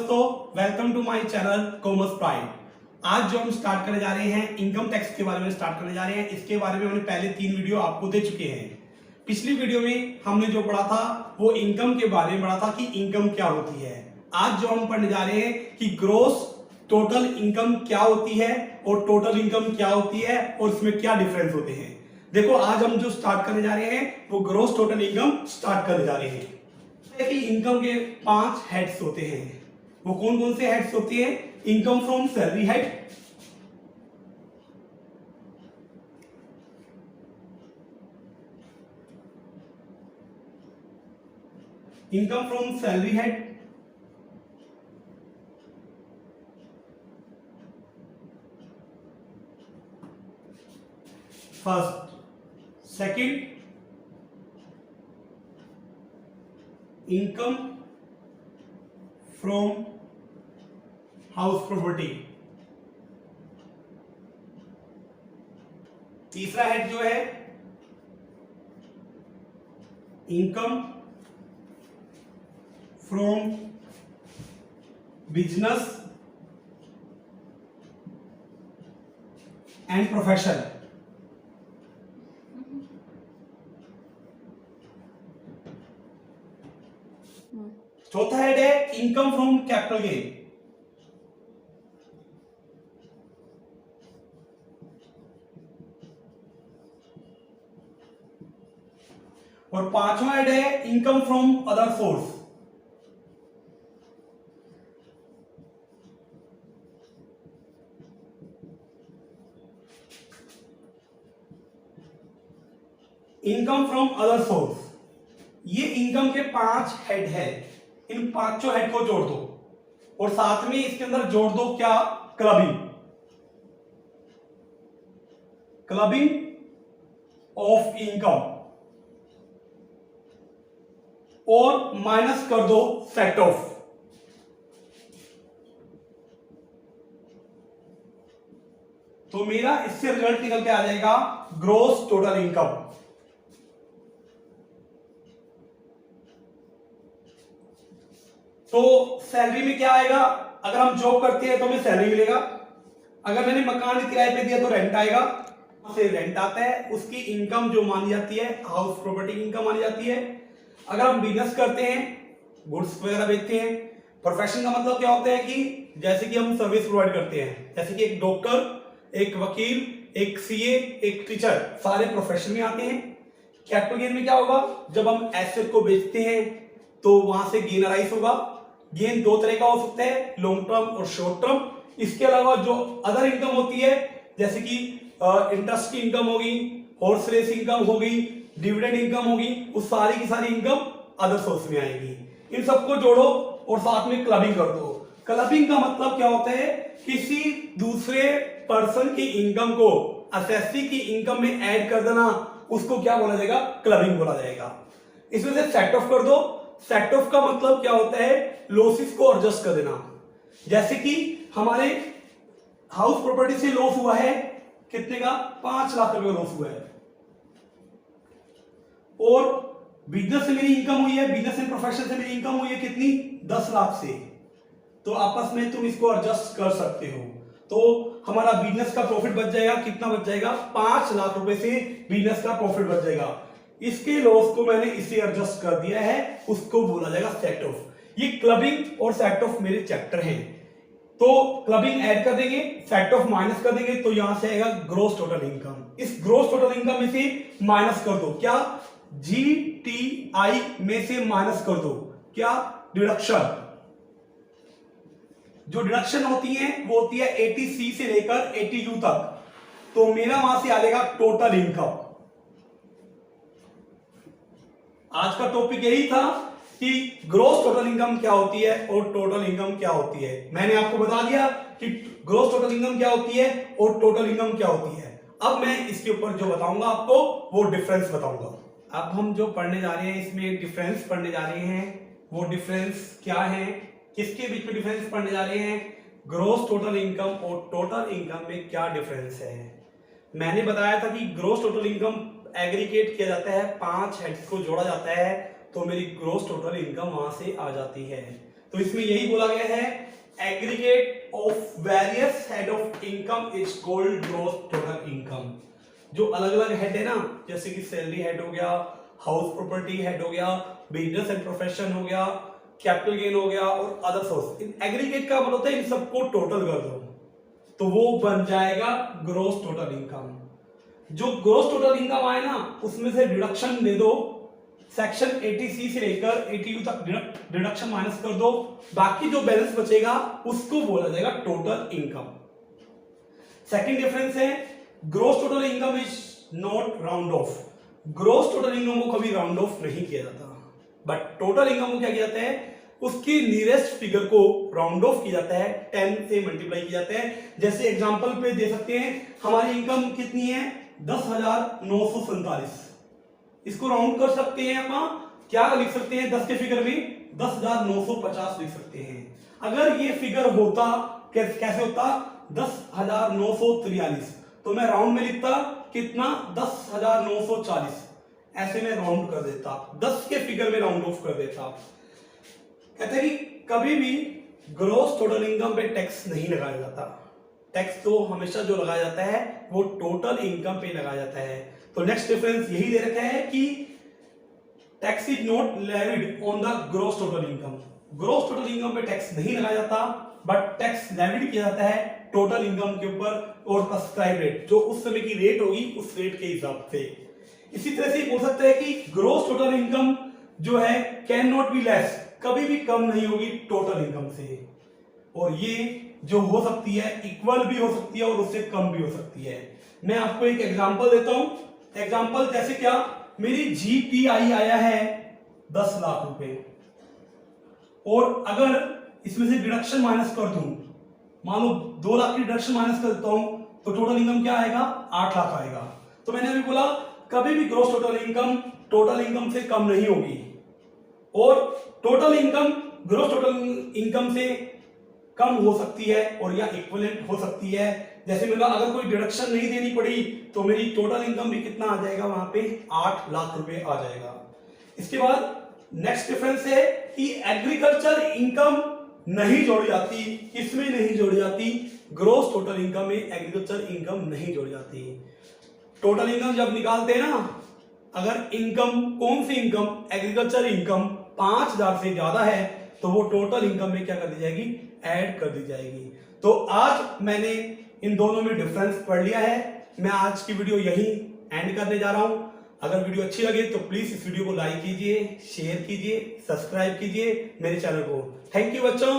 दोस्तों, welcome to my channel Commerce Pride. आज जो हम स्टार्ट करने जा रहे हैं इनकम टैक्स के बारे में स्टार्ट करने जा रहे हैं। इसके बारे में हमने पहले 3 वीडियो आपको दे चुके हैं। पिछली वीडियो में हमने जो पढ़ा था वो इनकम के बारे में पढ़ा था कि इनकम क्या होती है। आज जो हम पढ़ने जा रहे हैं कि ग्रोस टोटल इनकम क्या होती है और टोटल इनकम क्या होती है और इसमें क्या डिफरेंस होते हैं। देखो, आज हम जो स्टार्ट करने जा रहे हैं वो ग्रोस टोटल इनकम स्टार्ट करने जा रहे हैं। इनकम के 5 हेड्स होते हैं। वो कौन कौन से हेड्स होते हैं? Income from salary head, income from salary head, first. Second, income from house property. तीसरा हेड जो है income from business and profession. चौथा हेड है इनकम फ्रॉम कैपिटल गेन। और पांचवा हेड है income from other source. Income from other source, ये income के 5 हेड है। इन पांचों हेड को जोड़ दो और साथ में इसके अंदर जोड़ दो क्या? क्लबिंग, क्लबिंग ऑफ इनकम, और माइनस कर दो सेट ऑफ। तो मेरा इससे रिजल्ट निकल के आ जाएगा ग्रोस टोटल इनकम। तो सैलरी में क्या आएगा? अगर हम जॉब करते हैं तो हमें सैलरी मिलेगा। अगर मैंने मकान किराए पे दिया तो रेंट आएगा। से रेंट आता है, उसकी इनकम जो मानी जाती है हाउस प्रॉपर्टी की इनकम मानी जाती है। अगर हम बिजनेस करते हैं, गुड्स वगैरह बेचते हैं, प्रोफेशन का मतलब क्या होता है कि जैसे कि हम सर्विस प्रोवाइड करते हैं, जैसे कि एक डॉक्टर, एक वकील, एक सीए, एक टीचर, सारे प्रोफेशन में आते हैं। कैपिटल गेन में क्या होगा? जब हम एसेट को बेचते हैं तो वहां से गेन अराइज होगा। गेन 2 तरह का हो सकता है, लॉन्ग टर्म और शॉर्ट टर्म। इसके अलावा जो अदर इनकम होती है, जैसे कि इंटरेस्ट की इनकम होगी, हॉर्स रेस इनकम होगी, डिविडेंड इनकम होगी, वो सारी की सारी इनकम अदर सोर्स में आएगी। इन सबको जोड़ो और साथ में क्लबिंग कर दो। क्लबिंग का मतलब क्या होता है? किसी दूसरे पर्सन की इनकम को असेसी की इनकम में ऐड कर देना, उसको क्या बोला जाएगा? क्लबिंग बोला जाएगा। इसमें से सेट ऑफ कर दो। सेट ऑफ का मतलब क्या होता है? लॉसेस को एडजस्ट कर देना। जैसे कि हमारे हाउस प्रॉपर्टी से लॉस हुआ है, कितने का? 5 लाख रुपए का लॉस हुआ है। और बिजनेस से मेरी इनकम हुई है, बिजनेस एंड प्रोफेशन से मेरी इनकम हुई है कितनी? 10 लाख से। तो आपस में तुम इसको एडजस्ट कर सकते हो। तो हमारा बिजनेस का प्रॉफिट बच जाएगा, कितना बच जाएगा? 5 लाख रुपए से बिजनेस का प्रॉफिट बच जाएगा। इसके लॉस को मैंने इसे एडजस्ट कर दिया है, उसको बोला जाएगा सेट ऑफ। ये क्लबिंग और सेट ऑफ मेरे चैप्टर हैं। तो क्लबिंग ऐड कर देंगे, सेट ऑफ माइनस कर देंगे, तो यहां से आएगा ग्रोस टोटल इनकम। इस ग्रोस टोटल इनकम में से माइनस कर दो क्या? जीटीआई में से माइनस कर दो क्या? डिडक्शन। जो डिडक्शन होती है वो होती है 80C से लेकर 80U तक। तो मेरा वहां से आ जाएगा टोटल इनकम। आज का टॉपिक यही था कि ग्रोस टोटल इनकम क्या होती है और टोटल इनकम क्या होती है। मैंने आपको बता दिया कि ग्रोस टोटल इनकम क्या होती है और टोटल इनकम क्या होती है। अब मैं इसके ऊपर जो बताऊंगा आपको वो डिफरेंस बताऊंगा। अब हम जो पढ़ने जा रहे हैं इसमें डिफरेंस पढ़ने जा रहे हैं। वो डिफरेंस क्या है, किसके बीच में डिफरेंस पढ़ने जा रहे हैं? ग्रोस टोटल इनकम और टोटल इनकम में क्या डिफरेंस है। मैंने बताया था कि ग्रोस टोटल इनकम एग्रीगेट किया जाता है, 5 हेड्स को जोड़ा जाता है तो मेरी ग्रोस टोटल इनकम वहां से आ जाती है। तो इसमें यही बोला गया है, aggregate of various head of income is called gross total income. जो अलग अलग हेड है ना, जैसे कि सैलरी हेड हो गया, हाउस प्रॉपर्टी हेड हो गया, बिजनेस एंड प्रोफेशन हो गया, कैपिटल गेन हो गया और अदर सोर्स, इन एग्रीगेट का मतलब होता है इन सबको टोटल कर दो तो वो बन जाएगा ग्रॉस टोटल इनकम। जो ग्रॉस टोटल इनकम आए ना, उसमें से डिडक्शन दे दो, सेक्शन 80C से लेकर 82 तक डिडक्शन माइनस कर दो, बाकी जो बैलेंस बचेगा उसको बोला जाएगा टोटल इनकम। सेकंड डिफरेंस है, gross total income is not round of. Gross total income को कभी राउंड ऑफ नहीं किया जाता, बट टोटल इनकम को क्या किया जाता है, उसकी नियरेस्ट फिगर को राउंड ऑफ किया जाता है, 10 से मल्टीप्लाई किया जाता है। जैसे एग्जांपल पे दे सकते हैं, हमारी इनकम कितनी है 10,947, इसको राउंड कर सकते हैं, हम क्या लिख सकते हैं 10 के फिगर में 10,950 लिख सकते हैं। अगर ये फिगर होता कैसे होता 10,943, तो मैं राउंड में लिखता कितना 10,940, ऐसे में राउंड कर देता, 10 के फिगर में राउंड ऑफ कर देता। कहते हैं कि कभी भी ग्रॉस टोटल इनकम पे टैक्स नहीं लगाया जाता, टैक्स तो हमेशा जो लगाया जाता है वो टोटल इनकम पे लगाया जाता है। तो नेक्स्ट डिफरेंस यही दे रखा है कि tax is not levied on the gross total income. Gross total income पे टैक्स नहीं लगाया जाता, बट टैक्स लेविड किया जाता है टोटल इनकम के ऊपर और प्रिस्क्राइब रेट, जो उस समय की रेट होगी उस रेट के हिसाब से। इसी तरह से बोल सकते हैं कि ग्रॉस टोटल इनकम जो है कैन नॉट बी लेस, कभी भी कम नहीं होगी टोटल इनकम से, और ये जो हो सकती है इक्वल भी हो सकती है और उससे कम भी हो सकती है। मैं आपको एक एग्जांपल देता हूं। एग्जांपल जैसे क्या, मेरी जीपीआई आया है 10 लाख रुपए, और अगर इसमें से डिडक्शन माइनस कर दूं, मान लो 2 लाख की डिडक्शन माइनस कर देता हूं, तो टोटल इनकम क्या आएगा 8 लाख आएगा। तो मैंने अभी बोला कभी भी ग्रॉस टोटल इनकम से कम नहीं होगी, और total income gross total income से कम हो सकती है और या इक्विवेलेंट हो सकती है। जैसे मेरा अगर कोई डिडक्शन नहीं देनी पड़ी तो मेरी टोटल इनकम भी कितना आ जाएगा, वहां पे 8 लाख रुपए आ जाएगा। इसके बाद नेक्स्ट डिफरेंस है कि एग्रीकल्चर इनकम नहीं जोड़ी जाती, किसमें नहीं जोड़ी जाती, ग्रॉस टोटल इनकम में एग्रीकल्चर इनकम नहीं जोड़ी जाती। टोटल इनकम जब निकालते हैं ना, अगर इनकम कौन सी इनकम, एग्रीकल्चर इनकम 5,000 से ज्यादा है तो वो टोटल इनकम में क्या कर दी जाएगी, ऐड कर दी जाएगी। तो आज मैंने इन दोनों में डिफरेंस पढ़ लिया है। मैं आज की वीडियो यहीं एंड करने जा रहा हूं। अगर वीडियो अच्छी लगे तो प्लीज इस वीडियो को लाइक कीजिए, शेयर कीजिए, सब्सक्राइब कीजिए मेरे चैनल को। थैंक यू बच्चों।